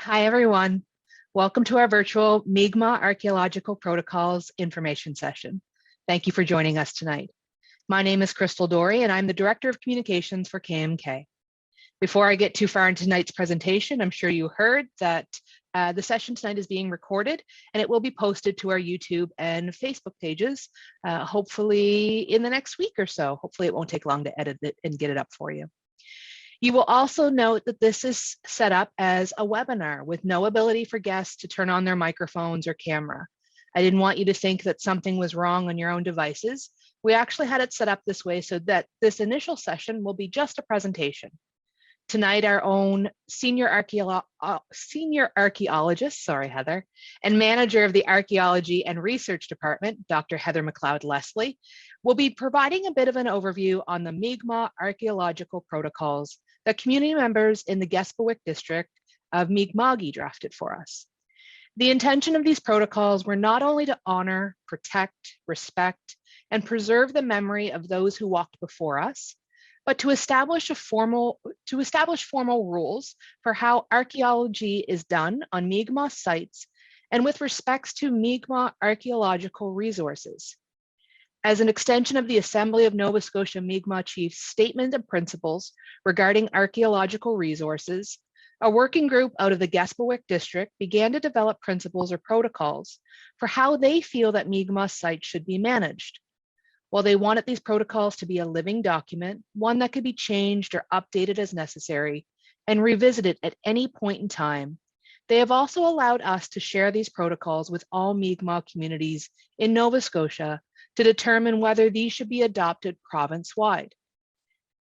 Hi, everyone. Welcome to our virtual MIKMAW Archaeological Protocols information session. Thank you for joining us tonight. My name is Crystal Dory, and I'm the Director of Communications for KMK. Before I get too far into tonight's presentation, I'm sure you heard that the session tonight is being recorded, and it will be posted to our YouTube and Facebook pages, hopefully in the next week or so. Hopefully it won't take long to edit it and get it up for you. You will also note that this is set up as a webinar with no ability for guests to turn on their microphones or camera. I didn't want you to think that something was wrong on your own devices. We actually had it set up this way so that this initial session will be just a presentation. Tonight, our own senior archaeologist, sorry, Heather, and manager of the Archaeology and Research Department, Dr. Heather McLeod-Leslie, will be providing a bit of an overview on the MIKMAW archaeological protocols that community members in the Gespewick district of Mi'kma'ki drafted for us. The intention of these protocols were not only to honor, protect, respect, and preserve the memory of those who walked before us, but to establish formal rules for how archaeology is done on Mi'kmaq sites and with respects to Mi'kmaq archaeological resources. As an extension of the Assembly of Nova Scotia Mi'kmaq Chiefs Statement of Principles regarding archaeological resources, a working group out of the Gespewick district began to develop principles or protocols for how they feel that Mi'kmaq sites should be managed. While they wanted these protocols to be a living document, one that could be changed or updated as necessary and revisited at any point in time, they have also allowed us to share these protocols with all Mi'kmaq communities in Nova Scotia to determine whether these should be adopted province-wide.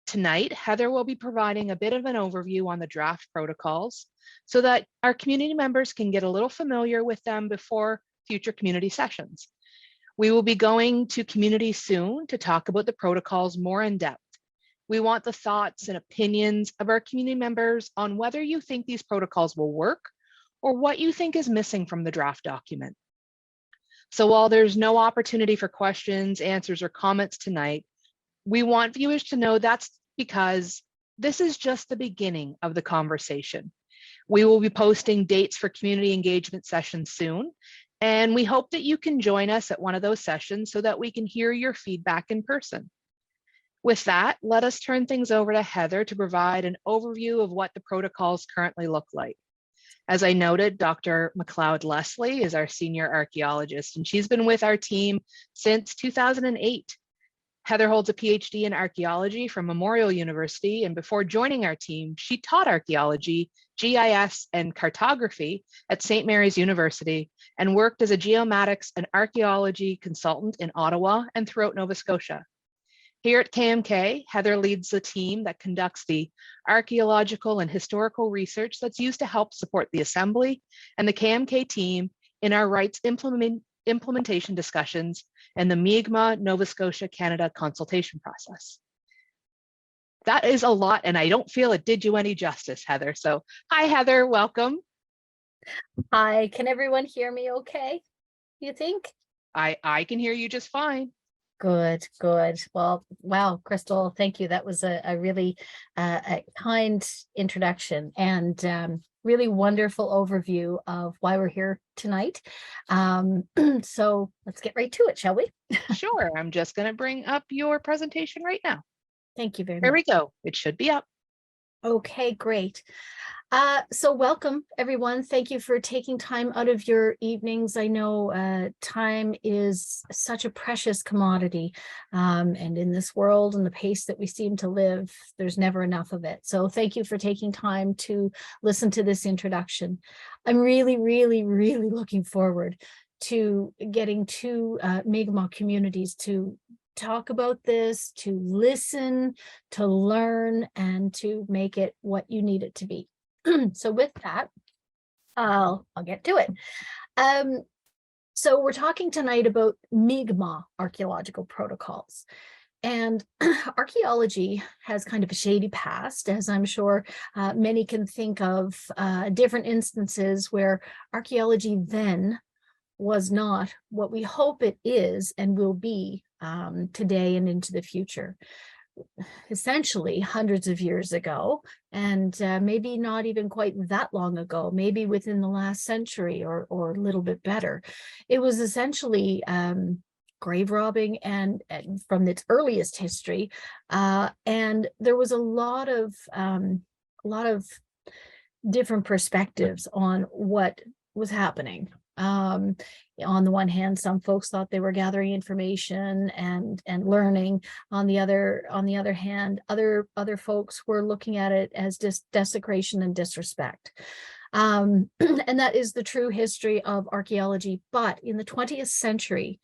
Tonight, Heather will be providing a bit of an overview on the draft protocols so that our community members can get a little familiar with them before future community sessions. We will be going to communities soon to talk about the protocols more in depth. We want the thoughts and opinions of our community members on whether you think these protocols will work or what you think is missing from the draft document. So while there's no opportunity for questions, answers, or comments tonight, we want viewers to know that's because this is just the beginning of the conversation. We will be posting dates for community engagement sessions soon, and we hope that you can join us at one of those sessions so that we can hear your feedback in person. With that, let us turn things over to Heather to provide an overview of what the protocols currently look like. As I noted, Dr. McLeod-Leslie is our senior archaeologist, and she's been with our team since 2008. Heather holds a PhD in archaeology from Memorial University, and before joining our team, she taught archaeology, GIS, and cartography at St. Mary's University and worked as a geomatics and archaeology consultant in Ottawa and throughout Nova Scotia. Here at KMK, Heather leads the team that conducts the archaeological and historical research that's used to help support the Assembly and the KMK team in our rights implementation discussions and the Mi'kmaq Nova Scotia Canada consultation process. That is a lot, and I don't feel it did you any justice, Heather. So hi, Heather, welcome. Hi, can everyone hear me okay, you think? I can hear you just fine. Good, good. Well, wow, Crystal, thank you. That was a really a kind introduction and really wonderful overview of why we're here tonight. So let's get right to it, shall we? Sure, I'm just going to bring up your presentation right now. Thank you very much. There we go. It should be up. Okay, great. So welcome, everyone. Thank you for taking time out of your evenings. I know time is such a precious commodity, and in this world and the pace that we seem to live, there's never enough of it. So thank you for taking time to listen to this introduction. I'm really, really, really looking forward to getting to Mi'kmaq communities to talk about this, to listen, to learn, and to make it what you need it to be. So with that, I'll get to it. So we're talking tonight about Mi'kmaq archaeological protocols. And archaeology has kind of a shady past, as I'm sure many can think of different instances where archaeology then was not what we hope it is and will be today and into the future. essentially hundreds of years ago, and maybe not even quite that long ago, maybe within the last century or a little bit better. It was essentially grave robbing and from its earliest history, and there was a lot of different perspectives on what was happening. On the one hand, some folks thought they were gathering information and learning. On the other hand, other folks were looking at it as just desecration and disrespect. And that is the true history of archaeology. But in the 20th century,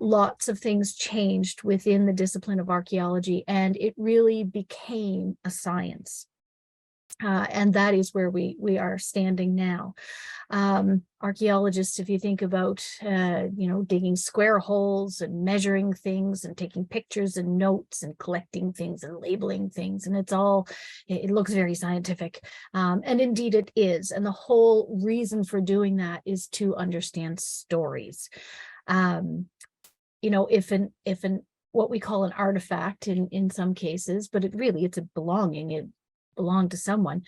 lots of things changed within the discipline of archaeology, and it really became a science. And that is where we are standing now. Archaeologists, if you think about, digging square holes and measuring things and taking pictures and notes and collecting things and labeling things, and it looks very scientific. And indeed it is. And the whole reason for doing that is to understand stories. If what we call an artifact in some cases, but it's a belonging, it belonged to someone.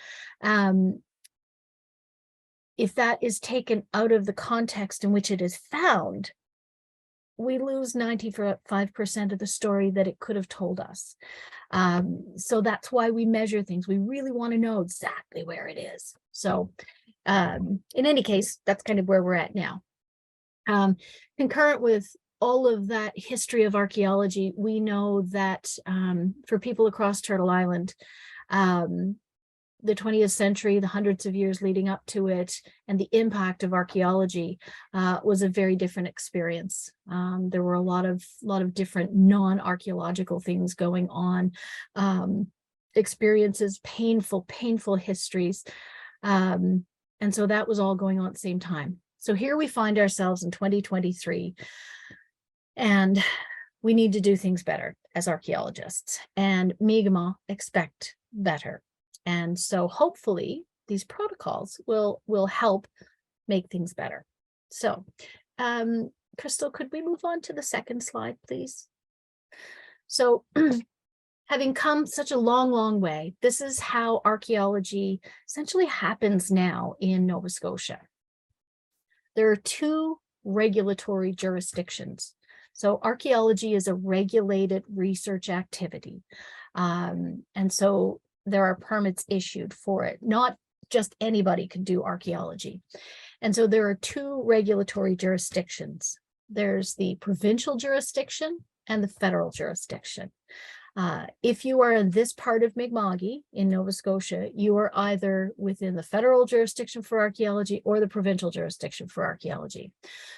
If that is taken out of the context in which it is found, we lose 95% of the story that it could have told us. So that's why we measure things. We really want to know exactly where it is. So in any case, that's kind of where we're at now. Concurrent with all of that history of archaeology, we know that for people across Turtle Island, the 20th century, the hundreds of years leading up to it, and the impact of archaeology was a very different experience. There were a lot of different non-archaeological things going on, experiences, painful histories. And so that was all going on at the same time. So here we find ourselves in 2023, and we need to do things better as archaeologists, and MIKMAW expect better. And so hopefully these protocols will help make things better. So, Crystal, could we move on to the second slide, please? So having come such a long way, this is how archaeology essentially happens now in Nova Scotia. There are two regulatory jurisdictions. So archaeology is a regulated research activity. And so there are permits issued for it. Not just anybody can do archaeology. And so there are two regulatory jurisdictions. There's the provincial jurisdiction and the federal jurisdiction. If you are in this part of Mi'kmaq in Nova Scotia, you are either within the federal jurisdiction for archaeology or the provincial jurisdiction for archaeology.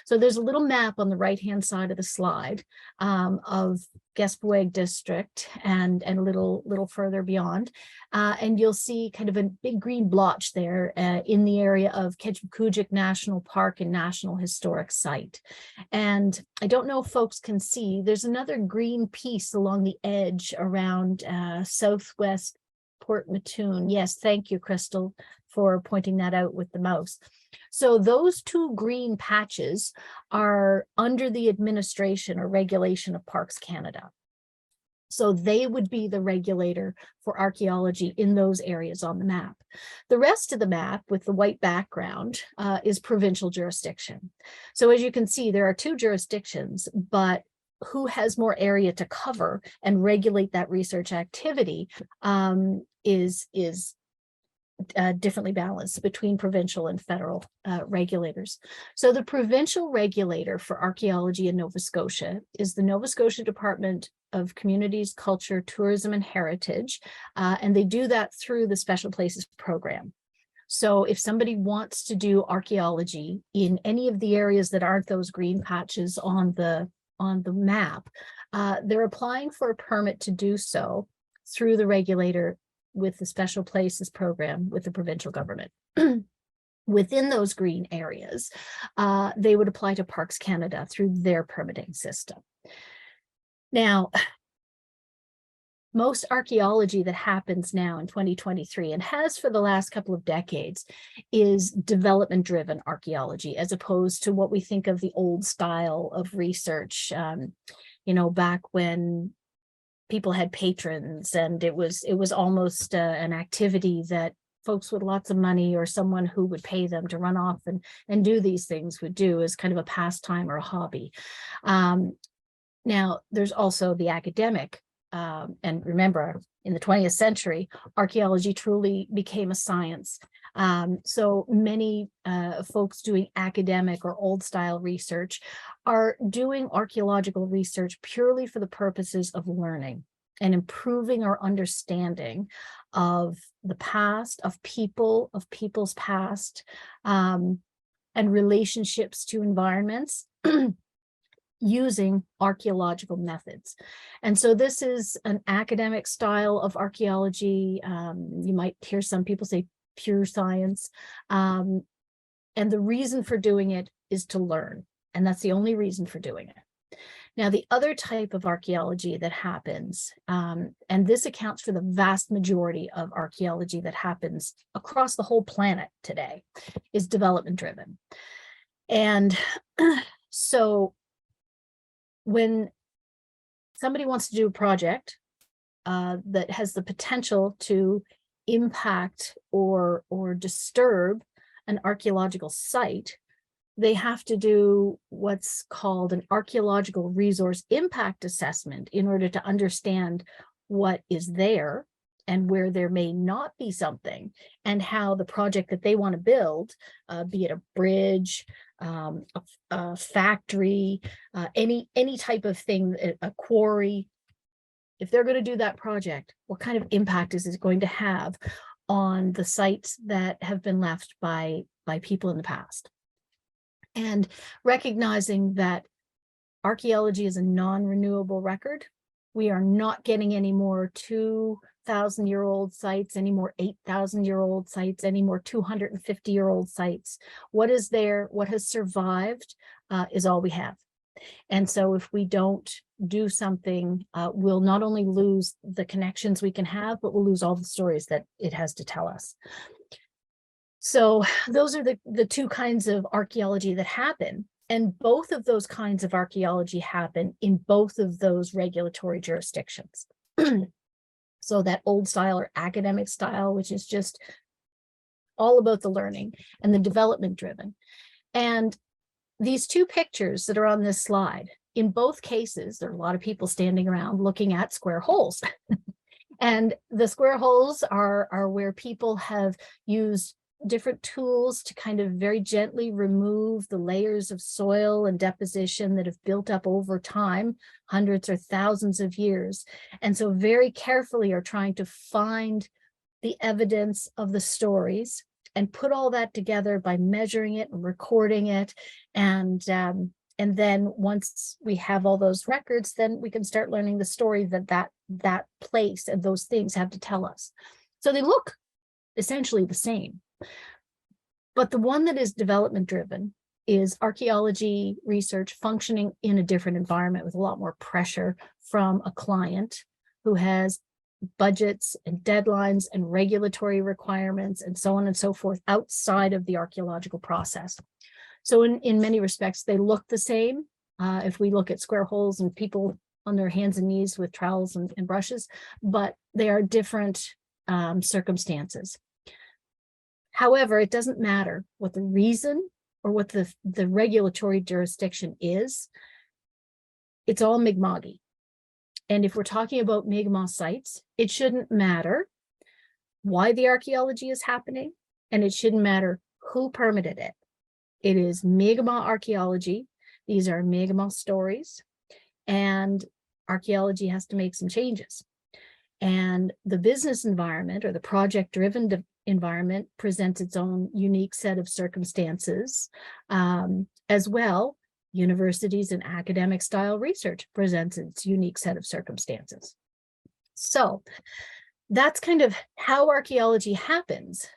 So there's a little map on the right-hand side of the slide of Gaspoeg district and a little further beyond. And you'll see kind of a big green blotch there in the area of Ketchupkoojik National Park and National Historic Site. And I don't know if folks can see, there's another green piece along the edge around southwest Port Mattoon. Yes, thank you, Crystal, for pointing that out with the mouse. So those two green patches are under the administration or regulation of Parks Canada. So they would be the regulator for archaeology in those areas on the map. The rest of the map with the white background is provincial jurisdiction. So as you can see, there are two jurisdictions, but who has more area to cover and regulate that research activity is differently balanced between provincial and federal regulators. So the provincial regulator for archaeology in Nova Scotia is the Nova Scotia Department of Communities, Culture, Tourism and Heritage, and they do that through the Special Places program. So if somebody wants to do archaeology in any of the areas that aren't those green patches on the map, they're applying for a permit to do so through the regulator with the Special Places program with the provincial government. Within those green areas, they would apply to Parks Canada through their permitting system. Now, most archaeology that happens now in 2023 and has for the last couple of decades is development-driven archaeology, as opposed to what we think of the old style of research, back when people had patrons, and it was almost an activity that folks with lots of money or someone who would pay them to run off and do these things would do as kind of a pastime or a hobby. Now, there's also the academic, and remember, in the 20th century, archaeology truly became a science. So many folks doing academic or old style research are doing archaeological research purely for the purposes of learning and improving our understanding of the past, of people, of people's past, and relationships to environments using archaeological methods. And so this is an academic style of archaeology. You might hear some people say pure science. And the reason for doing it is to learn. And that's the only reason for doing it. Now, the other type of archaeology that happens, and this accounts for the vast majority of archaeology that happens across the whole planet today, is development driven. And so when somebody wants to do a project that has the potential to impact or disturb an archaeological site, they have to do what's called an archaeological resource impact assessment in order to understand what is there and where there may not be something, and how the project that they want to build, be it a bridge, a factory, any type of thing, a quarry, if they're going to do that project, what kind of impact is it going to have on the sites that have been left by people in the past? And recognizing that archaeology is a non-renewable record, we are not getting any more 2,000-year-old sites, any more 8,000-year-old sites, any more 250-year-old sites. What is there, what has survived, is all we have. And so if we don't do something, we'll not only lose the connections we can have, but we'll lose all the stories that it has to tell us. So those are the two kinds of archaeology that happen. And both of those kinds of archaeology happen in both of those regulatory jurisdictions. So that old style or academic style, which is just all about the learning, and the development driven. And these two pictures that are on this slide, in both cases, there are a lot of people standing around looking at square holes. And the square holes are where people have used different tools to kind of very gently remove the layers of soil and deposition that have built up over time, hundreds or thousands of years. And so very carefully are trying to find the evidence of the stories and put all that together by measuring it and recording it. And then once we have all those records, then we can start learning the story that place and those things have to tell us. So they look essentially the same. But the one that is development driven is archaeology research functioning in a different environment with a lot more pressure from a client who has budgets and deadlines and regulatory requirements and so on and so forth outside of the archaeological process. So in many respects, they look the same. If we look at square holes and people on their hands and knees with trowels and brushes, but they are different circumstances. However, it doesn't matter what the reason or what the regulatory jurisdiction is. It's all MIKMAW. And if we're talking about MIKMAW sites, it shouldn't matter why the archaeology is happening, and it shouldn't matter who permitted it. It is MIKMAW archaeology. These are MIKMAW stories, and archaeology has to make some changes. And the business environment or the project-driven environment presents its own unique set of circumstances. As well, universities and academic style research presents its unique set of circumstances. So that's kind of how archaeology happens.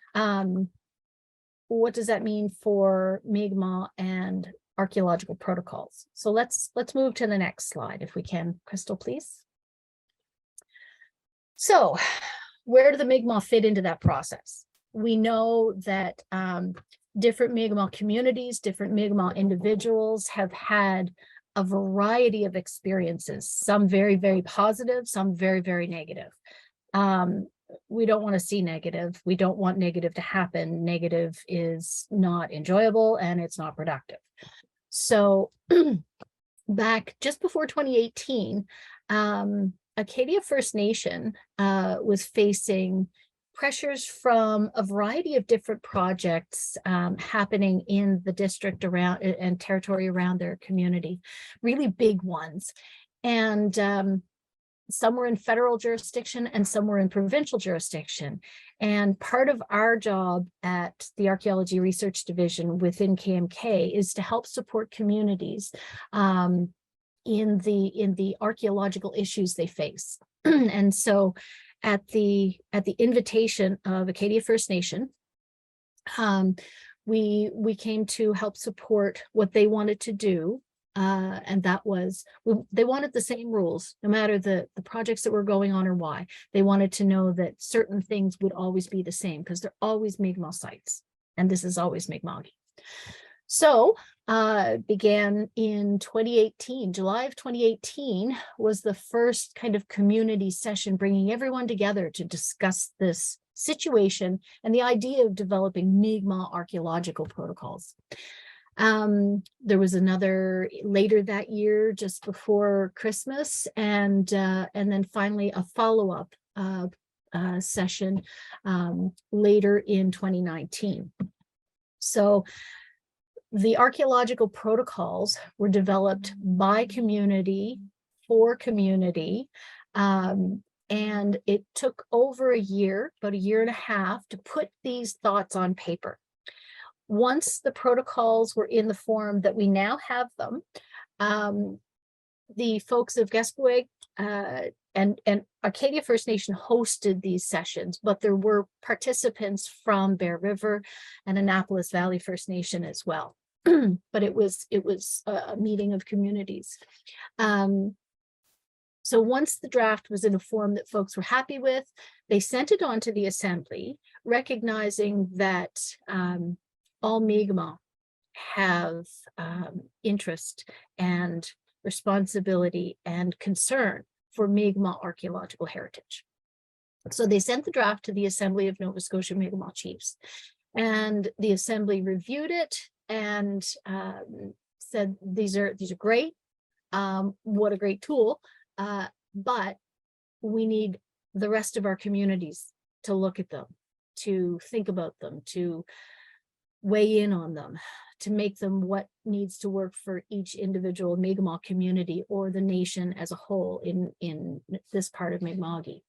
What does that mean for MIKMAW and archaeological protocols? So let's move to the next slide, if we can, Crystal, please. So where do the MIKMAW fit into that process? We know that different MIKMAW communities, different MIKMAW individuals have had a variety of experiences, some very, very positive, some very, very negative. We don't want to see negative. We don't want negative to happen. Negative is not enjoyable and it's not productive. So back just before 2018, Acadia First Nation was facing pressures from a variety of different projects happening in the district around and territory around their community, really big ones. And some were in federal jurisdiction and some were in provincial jurisdiction. And part of our job at the Archaeology Research Division within KMK is to help support communities in the archaeological issues they face. And so at the invitation of Acadia First Nation, we came to help support what they wanted to do. And that was, they wanted the same rules, no matter the projects that were going on or why. They wanted to know that certain things would always be the same because they're always Mi'kmaq sites. And this is always Mi'kmaq. So began in 2018, July of 2018 was the first kind of community session, bringing everyone together to discuss this situation and the idea of developing Mi'kmaq archaeological protocols. There was another later that year, just before Christmas, and then finally a follow-up session later in 2019. So the archaeological protocols were developed by community for community, and it took over a year, about a year and a half, to put these thoughts on paper. Once the protocols were in the form that we now have them, the folks of Gascoyne and Arcadia First Nation hosted these sessions, but there were participants from Bear River and Annapolis Valley First Nation as well. But it was a meeting of communities. So once the draft was in a form that folks were happy with, they sent it on to the assembly, recognizing that all Mi'kmaq have interest and responsibility and concern for Mi'kmaq archaeological heritage. So they sent the draft to the Assembly of Nova Scotia Mi'kmaq Chiefs, and the Assembly reviewed it and said, these are great, what a great tool, but we need the rest of our communities to look at them, to think about them, to weigh in on them, to make them what needs to work for each individual Mi'kmaq community or the nation as a whole in this part of Mi'kmaq.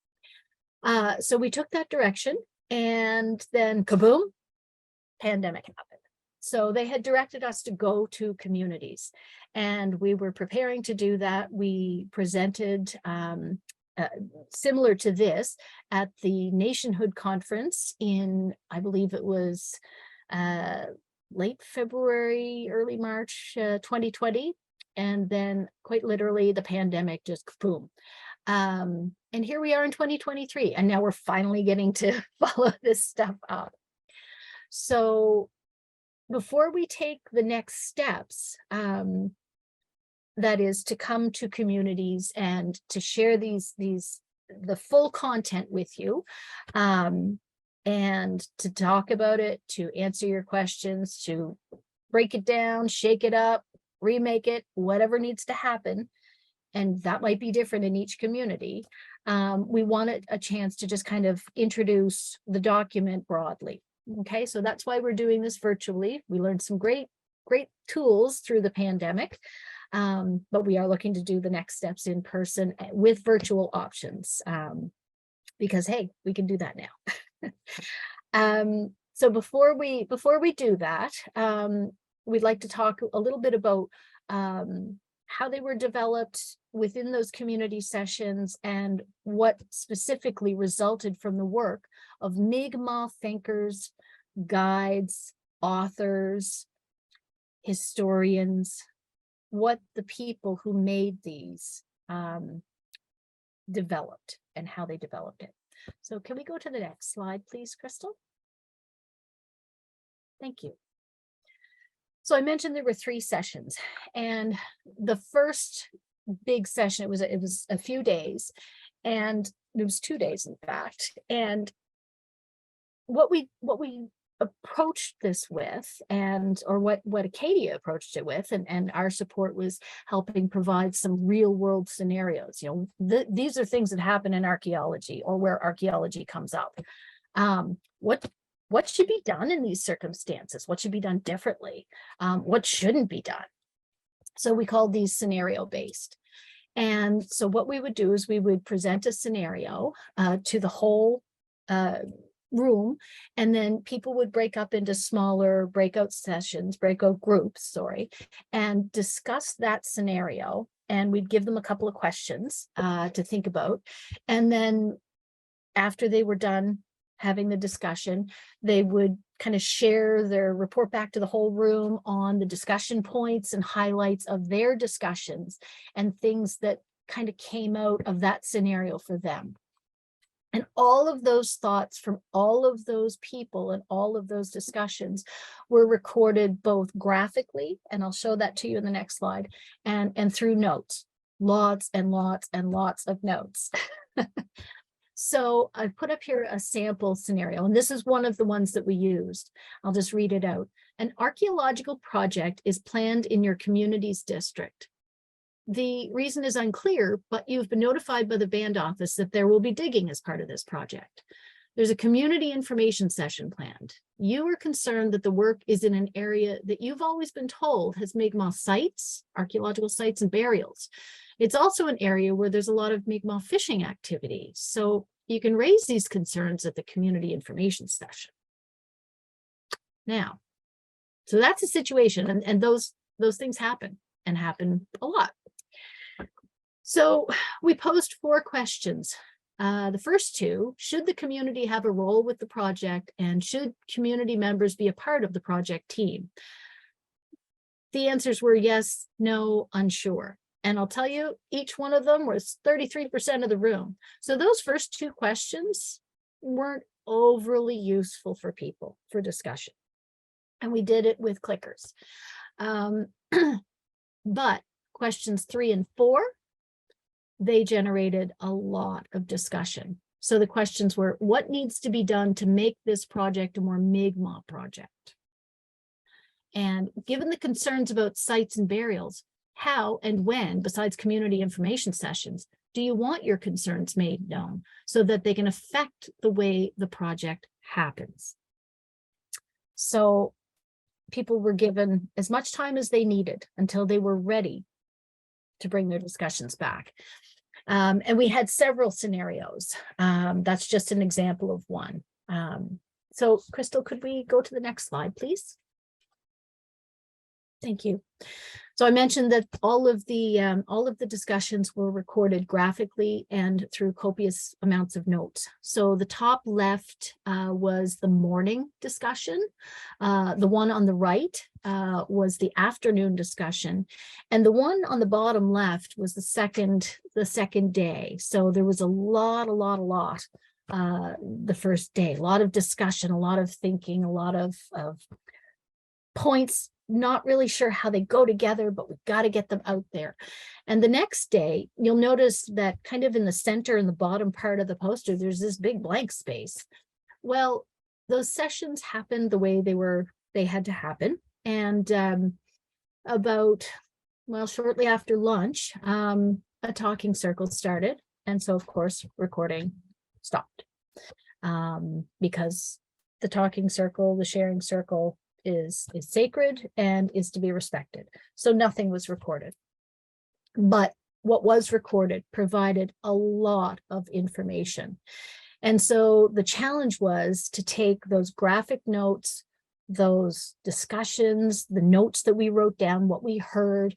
So we took that direction, and then kaboom, pandemic happened. So they had directed us to go to communities, and we were preparing to do that. We presented similar to this at the Nationhood Conference in, I believe it was late February, early March 2020. And then quite literally the pandemic just boom. And here we are in 2023, and now we're finally getting to follow this stuff up. So before we take the next steps, that is to come to communities and to share the full content with you, and to talk about it, to answer your questions, to break it down, shake it up, remake it, whatever needs to happen. And that might be different in each community. We wanted a chance to just kind of introduce the document broadly. Okay, so that's why we're doing this virtually. We learned some great tools through the pandemic, but we are looking to do the next steps in person with virtual options, because hey, we can do that now. So before we do that, we'd like to talk a little bit about how they were developed within those community sessions and what specifically resulted from the work of Mi'kmaq thinkers, guides, authors, historians, what the people who made these developed and how they developed it. So can we go to the next slide, please, Crystal? Thank you. So I mentioned there were 3 sessions, and the first big session, it was a few days, and it was 2 days, in fact. And what we approached this with, and or what Acadia approached it with, and our support was helping provide some real world scenarios. You know, these are things that happen in archaeology, or where archaeology comes up. What should be done in these circumstances? What should be done differently? What shouldn't be done? So we called these scenario based. And so what we would do is we would present a scenario to the whole room, and then people would break up into smaller breakout groups, sorry, and discuss that scenario. And we'd give them a couple of questions to think about. And then after they were done having the discussion, they would kind of share their report back to the whole room on the discussion points and highlights of their discussions and things that kind of came out of that scenario for them. And all of those thoughts from all of those people and all of those discussions were recorded both graphically, and I'll show that to you in the next slide, and through notes, lots and lots and lots of notes. So I put up here a sample scenario, and this is one of the ones that we used. I'll just read it out. An archaeological project is planned in your community's district. The reason is unclear, but you've been notified by the band office that there will be digging as part of this project. There's a community information session planned. You are concerned that the work is in an area that you've always been told has MIKMAW sites, archaeological sites, and burials. It's also an area where there's a lot of MIKMAW fishing activity. So you can raise these concerns at the community information session. Now, so that's a situation, and those things happen, and happen a lot. So we posed 4 questions. The first 2, should the community have a role with the project, and should community members be a part of the project team? The answers were yes, no, unsure. And I'll tell you, each one of them was 33% of the room. So those first 2 questions weren't overly useful for people for discussion. And we did it with clickers. But questions 3 and 4, they generated a lot of discussion. So the questions were, what needs to be done to make this project a more MIKMAW project? And given the concerns about sites and burials, how and when, besides community information sessions, do you want your concerns made known so that they can affect the way the project happens? So people were given as much time as they needed until they were ready to bring their discussions back. And we had several scenarios. That's just an example of one. So Crystal, could we go to the next slide, please? Thank you. So I mentioned that all of the discussions were recorded graphically and through copious amounts of notes. So the top left was the morning discussion. The one on the right was the afternoon discussion, and the one on the bottom left was the second day. So there was a lot the first day, a lot of discussion, a lot of thinking, a lot of points. Not really sure how they go together, but we've got to get them out there. And the next day, you'll notice that kind of in the center and the bottom part of the poster, there's this big blank space. Well, those sessions happened the way they had to happen. And shortly after lunch, a talking circle started. And so, of course, recording stopped because the talking circle, the sharing circle, is sacred and is to be respected. So nothing was recorded. But what was recorded provided a lot of information. And so the challenge was to take those graphic notes, those discussions, the notes that we wrote down, what we heard,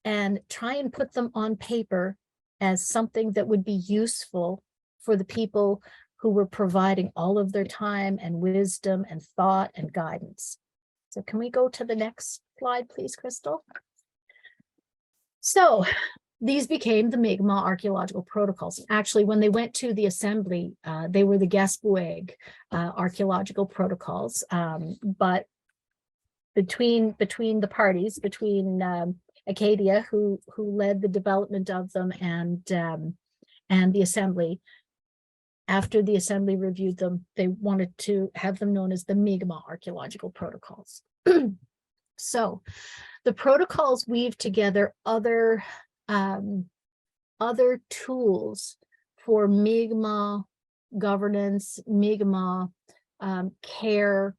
and try and put them on paper as something that would be useful for the people who were providing all of their time and wisdom and thought and guidance. So can we go to the next slide, please, Crystal? So these became the MIKMAW archaeological protocols. Actually, when they went to the assembly, they were the Gaspueg archaeological protocols, but between the parties, between Acadia, who led the development of them, and the Assembly. After the Assembly reviewed them, they wanted to have them known as the MIKMAW Archaeological Protocols. So the protocols weave together other tools for MIKMAW governance, MIKMAW care,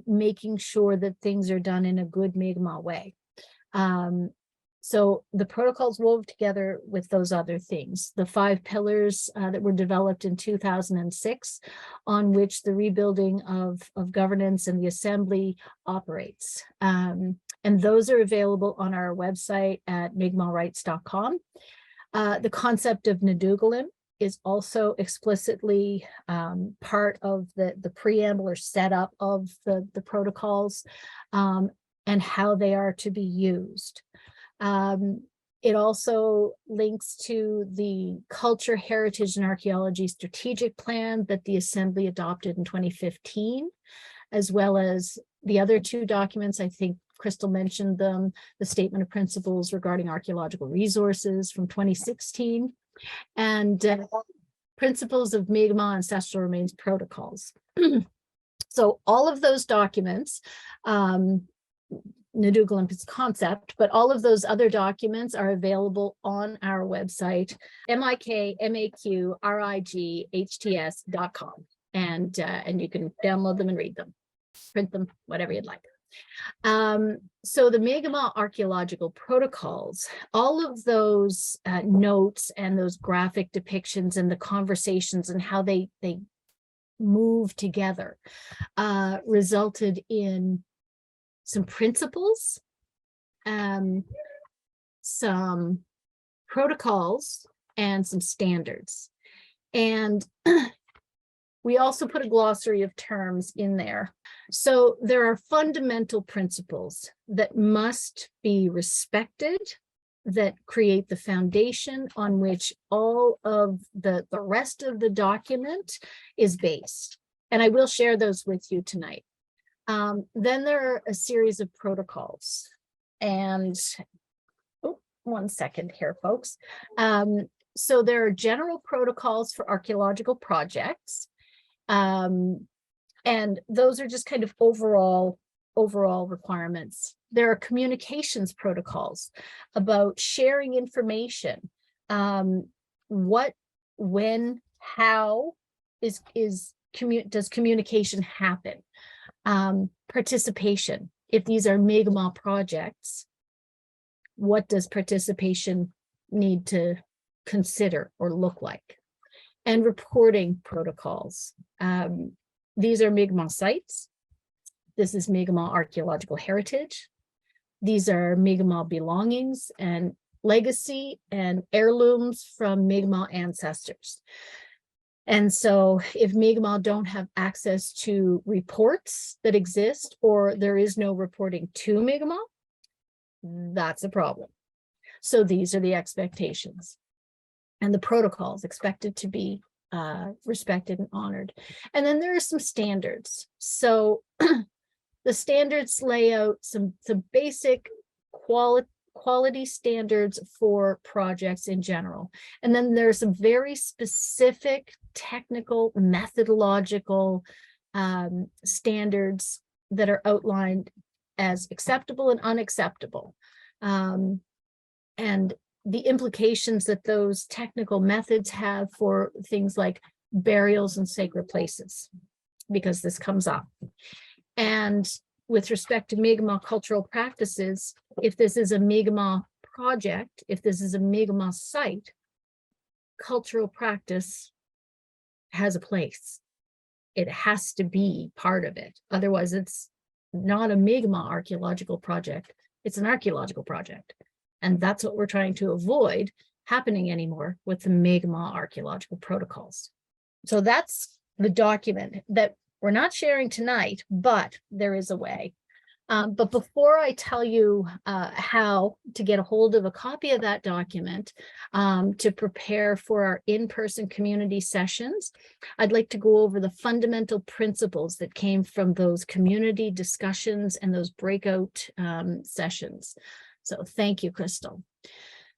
making sure that things are done in a good MIKMAW way. So the protocols wove together with those other things, the 5 pillars that were developed in 2006, on which the rebuilding of governance and the Assembly operates. And those are available on our website at mikmawrights.com. The concept of Nadugalim is also explicitly part of the preamble or setup of the protocols, and how they are to be used. It also links to the Culture, Heritage, and Archaeology Strategic Plan that the Assembly adopted in 2015, as well as the other 2 documents. I think Crystal mentioned them, the Statement of Principles regarding Archaeological Resources from 2016, and Principles of MIKMAW Ancestral Remains Protocols. So all of those documents, Nadugalim's concept, but all of those other documents are available on our website, MIKMAQRIGHTS.com. And you can download them and read them, print them, whatever you'd like. So the MIKMAW Archaeological Protocols, all of those notes and those graphic depictions and the conversations and how they move together resulted in some principles, some protocols, and some standards. And we also put a glossary of terms in there. So there are fundamental principles that must be respected, that create the foundation on which all of the rest of the document is based. And I will share those with you tonight. Then there are a series of protocols, and one second here, folks. So there are general protocols for archaeological projects, and those are just kind of overall requirements. There are communications protocols about sharing information, what, when, how does communication happen? Participation. If these are MIKMAW projects, what does participation need to consider or look like? And reporting protocols. These are MIKMAW sites. This is MIKMAW archaeological heritage. These are MIKMAW belongings and legacy and heirlooms from MIKMAW ancestors. And so if MIKMAW don't have access to reports that exist, or there is no reporting to MIKMAW, that's a problem. So these are the expectations and the protocols expected to be respected and honored. And then there are some standards. So the standards lay out some basic quality standards for projects in general. And then there are some very specific technical, methodological standards that are outlined as acceptable and unacceptable. And the implications that those technical methods have for things like burials and sacred places, because this comes up. And with respect to MIKMAW cultural practices, if this is a MIKMAW project, if this is a MIKMAW site, cultural practice has a place. It has to be part of it. Otherwise, it's not a MIKMAW archaeological project. It's an archaeological project. And that's what we're trying to avoid happening anymore with the MIKMAW archaeological protocols. So that's the document that we're not sharing tonight, but there is a way. But before I tell you how to get a hold of a copy of that document to prepare for our in-person community sessions, I'd like to go over the fundamental principles that came from those community discussions and those breakout sessions. So thank you, Crystal.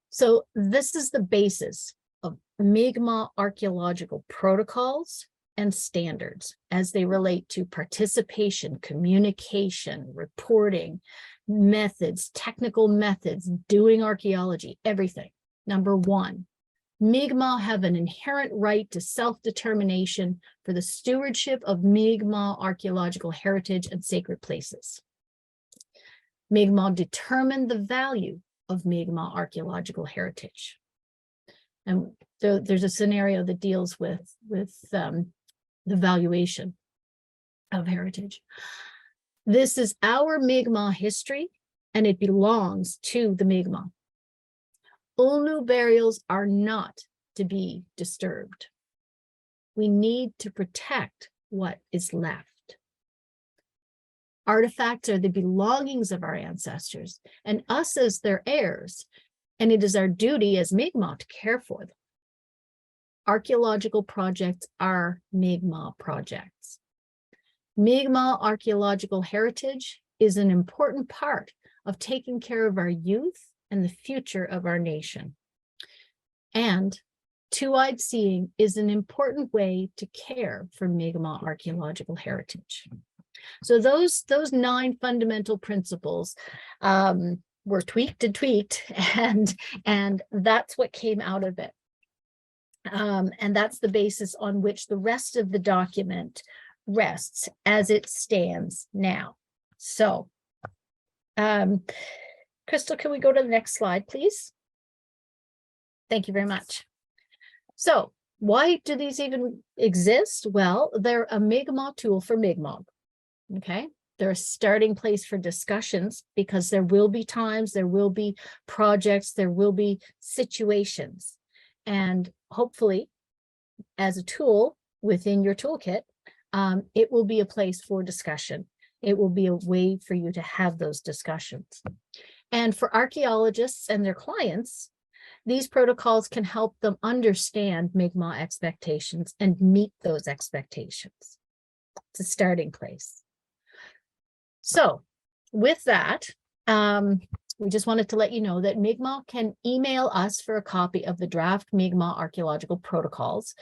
So this is the basis of MIKMAW archaeological protocols and standards as they relate to participation, communication, reporting, methods, technical methods, doing archaeology, everything. Number one, MIKMAW have an inherent right to self-determination for the stewardship of MIKMAW archaeological heritage and sacred places. MIKMAW determine the value of MIKMAW archaeological heritage. And so there's a scenario that deals with the valuation of heritage. This is our MIKMAW history, and it belongs to the MIKMAW. Ulnu burials are not to be disturbed. We need to protect what is left. Artifacts are the belongings of our ancestors and us as their heirs, and it is our duty as MIKMAW to care for them. Archaeological projects are MIKMAW projects. MIKMAW archaeological heritage is an important part of taking care of our youth and the future of our nation. And two-eyed seeing is an important way to care for MIKMAW archaeological heritage. So those 9 fundamental principles were tweaked and that's what came out of it. And that's the basis on which the rest of the document rests as it stands now. So, Crystal, can we go to the next slide, please? Thank you very much. So, why do these even exist? Well, they're a MIKMAW tool for MIKMAW. Okay, they're a starting place for discussions because there will be times, there will be projects, there will be situations. And hopefully, as a tool within your toolkit, it will be a place for discussion. It will be a way for you to have those discussions. And for archaeologists and their clients, these protocols can help them understand MIKMAW expectations and meet those expectations. It's a starting place. So with that, we just wanted to let you know that MIKMAW can email us for a copy of the draft MIKMAW archaeological protocols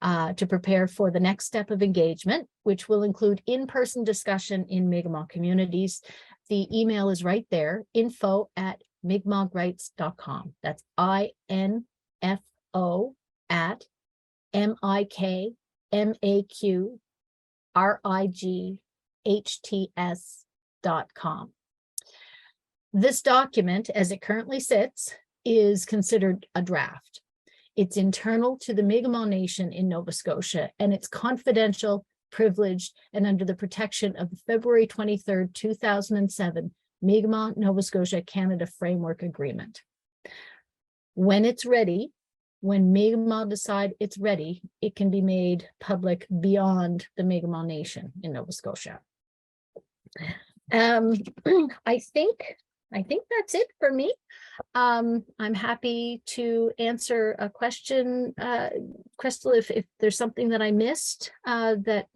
to prepare for the next step of engagement, which will include in-person discussion in MIKMAW communities. The email is right there, info@mikmawgrites.com. That's info@MIKMAWGRIGHTS.com. This document, as it currently sits, is considered a draft. It's internal to the Mi'kmaq Nation in Nova Scotia, and it's confidential, privileged, and under the protection of the February 23rd, 2007 Mi'kmaq Nova Scotia Canada Framework Agreement. When it's ready, when Mi'kmaq decide it's ready, it can be made public beyond the Mi'kmaq Nation in Nova Scotia. I think that's it for me. I'm happy to answer a question, Crystal, if there's something that I missed that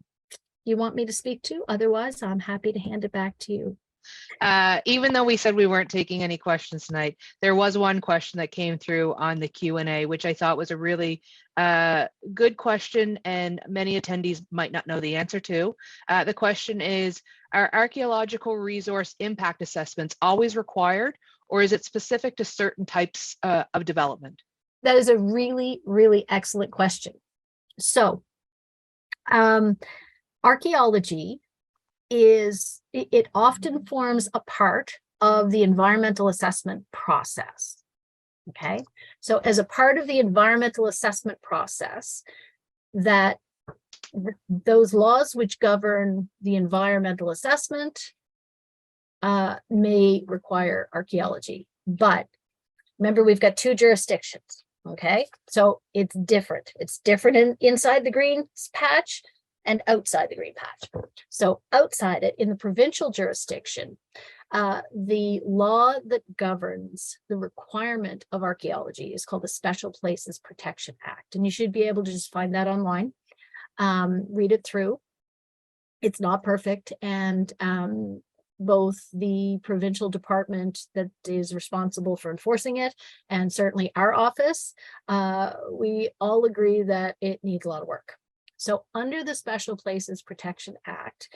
you want me to speak to. Otherwise, I'm happy to hand it back to you. Even though we said we weren't taking any questions tonight, there was one question that came through on the Q&A, which I thought was a really good question, and many attendees might not know the answer to. The question is, are archaeological resource impact assessments always required, or is it specific to certain types of development? That is a really, really excellent question. So, archaeology it often forms a part of the environmental assessment process. Okay, so as a part of the environmental assessment process, that those laws which govern the environmental assessment may require archaeology. But remember, we've got two jurisdictions. Okay, so it's different. It's different inside the green patch and outside the green patch. So outside it, in the provincial jurisdiction, the law that governs the requirement of archaeology is called the Special Places Protection Act. And you should be able to just find that online, read it through. It's not perfect. And both the provincial department that is responsible for enforcing it and certainly our office, we all agree that it needs a lot of work. So under the Special Places Protection Act,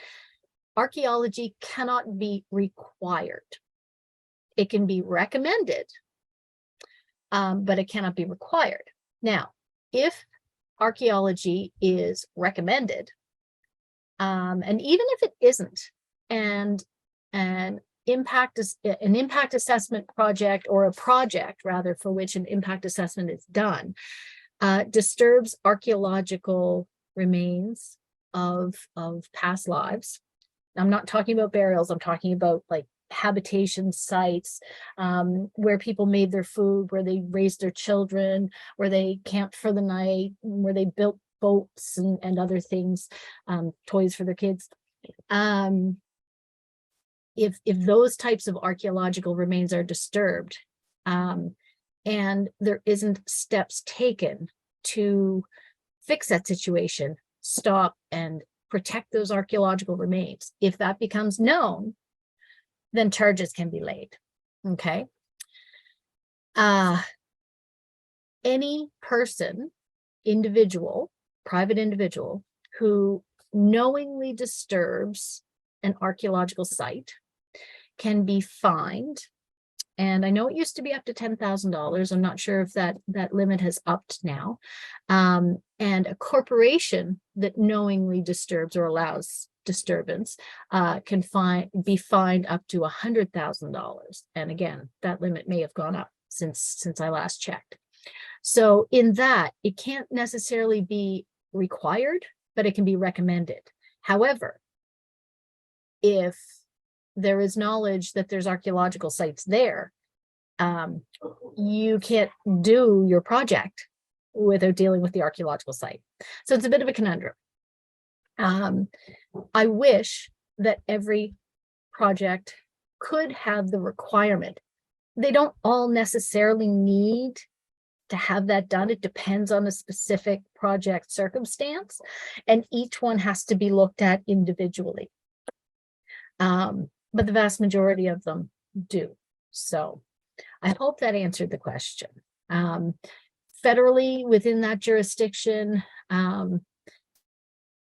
archaeology cannot be required. It can be recommended, but it cannot be required. Now, if archaeology is recommended, and even if it isn't, and an impact assessment project, or a project rather for which an impact assessment is done, disturbs archaeological remains of past lives. I'm not talking about burials, I'm talking about like habitation sites, where people made their food, where they raised their children, where they camped for the night, where they built boats and other things, toys for their kids. If those types of archaeological remains are disturbed, and there isn't steps taken to fix that situation, stop and protect those archaeological remains, if that becomes known, then charges can be laid. Okay. Any person, individual, private individual, who knowingly disturbs an archaeological site can be fined. And I know it used to be up to $10,000. I'm not sure if that limit has upped now. And a corporation that knowingly disturbs or allows disturbance can be fined up to $100,000. And again, that limit may have gone up since I last checked. So in that, it can't necessarily be required, but it can be recommended. However, if there is knowledge that there's archaeological sites there, you can't do your project without dealing with the archaeological site. So it's a bit of a conundrum. I wish that every project could have the requirement. They don't all necessarily need to have that done. It depends on the specific project circumstance, and each one has to be looked at individually. But the vast majority of them do. So I hope that answered the question. Federally, within that jurisdiction,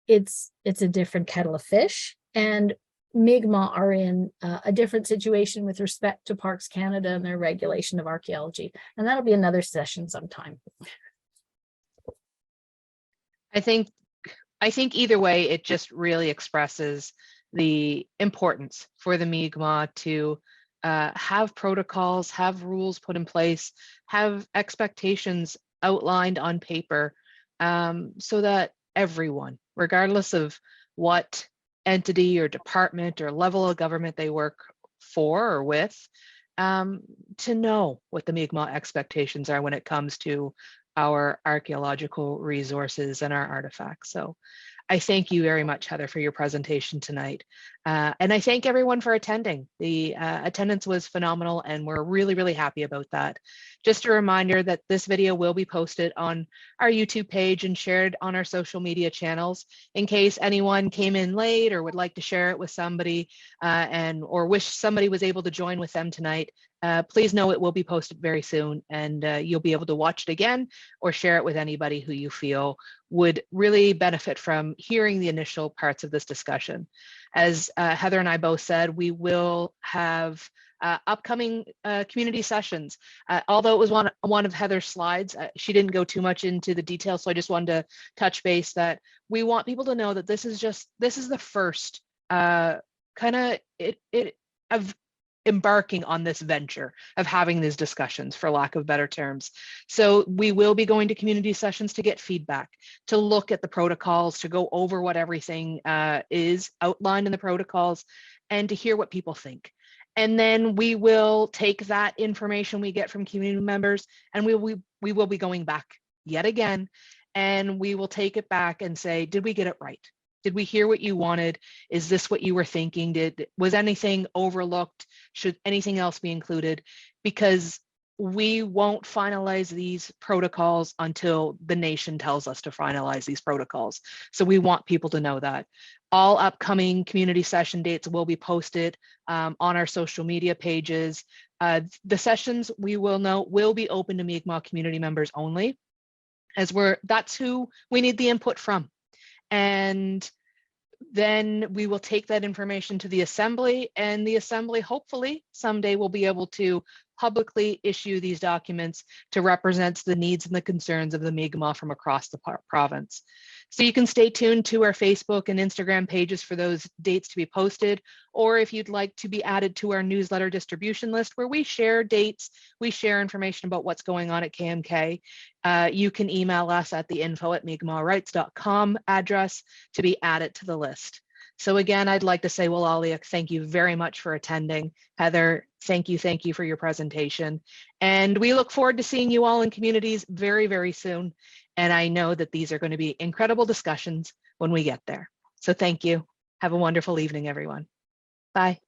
it's a different kettle of fish, and MIKMAW are in a different situation with respect to Parks Canada and their regulation of archaeology. And that'll be another session sometime. I think either way, it just really expresses the importance for the MIKMAW to have protocols, have rules put in place, have expectations outlined on paper, so that everyone, regardless of what entity or department or level of government they work for or with, to know what the MIKMAW expectations are when it comes to our archaeological resources and our artifacts. So I thank you very much, Heather, for your presentation tonight. And I thank everyone for attending. The attendance was phenomenal, and we're really, really happy about that. Just a reminder that this video will be posted on our YouTube page and shared on our social media channels. In case anyone came in late or would like to share it with somebody or wish somebody was able to join with them tonight, please know it will be posted very soon, and you'll be able to watch it again or share it with anybody who you feel would really benefit from hearing the initial parts of this discussion. As Heather and I both said, we will have upcoming community sessions. Although it was one of Heather's slides, she didn't go too much into the details, so I just wanted to touch base that we want people to know that this is the first kind of embarking on this venture of having these discussions, for lack of better terms. So we will be going to community sessions to get feedback, to look at the protocols, to go over what everything is outlined in the protocols, and to hear what people think. And then we will take that information we get from community members, and we will be going back yet again, and we will take it back and say, did we get it right? Did we hear what you wanted? Is this what you were thinking? Was anything overlooked? Should anything else be included? Because we won't finalize these protocols until the nation tells us to finalize these protocols. So we want people to know that. All upcoming community session dates will be posted on our social media pages. The sessions we will know will be open to Mi'kmaq community members only, as that's who we need the input from. And then we will take that information to the assembly, and the assembly hopefully someday will be able to publicly issue these documents to represent the needs and the concerns of the Mi'kmaq from across the province. So you can stay tuned to our Facebook and Instagram pages for those dates to be posted, or if you'd like to be added to our newsletter distribution list where we share dates, we share information about what's going on at KMK, you can email us at the info@mi'kmawrights.com address to be added to the list. So again, I'd like to say, Walaaliak, thank you very much for attending. Heather, thank you for your presentation. And we look forward to seeing you all in communities very, very soon. And I know that these are going to be incredible discussions when we get there. So thank you. Have a wonderful evening, everyone. Bye.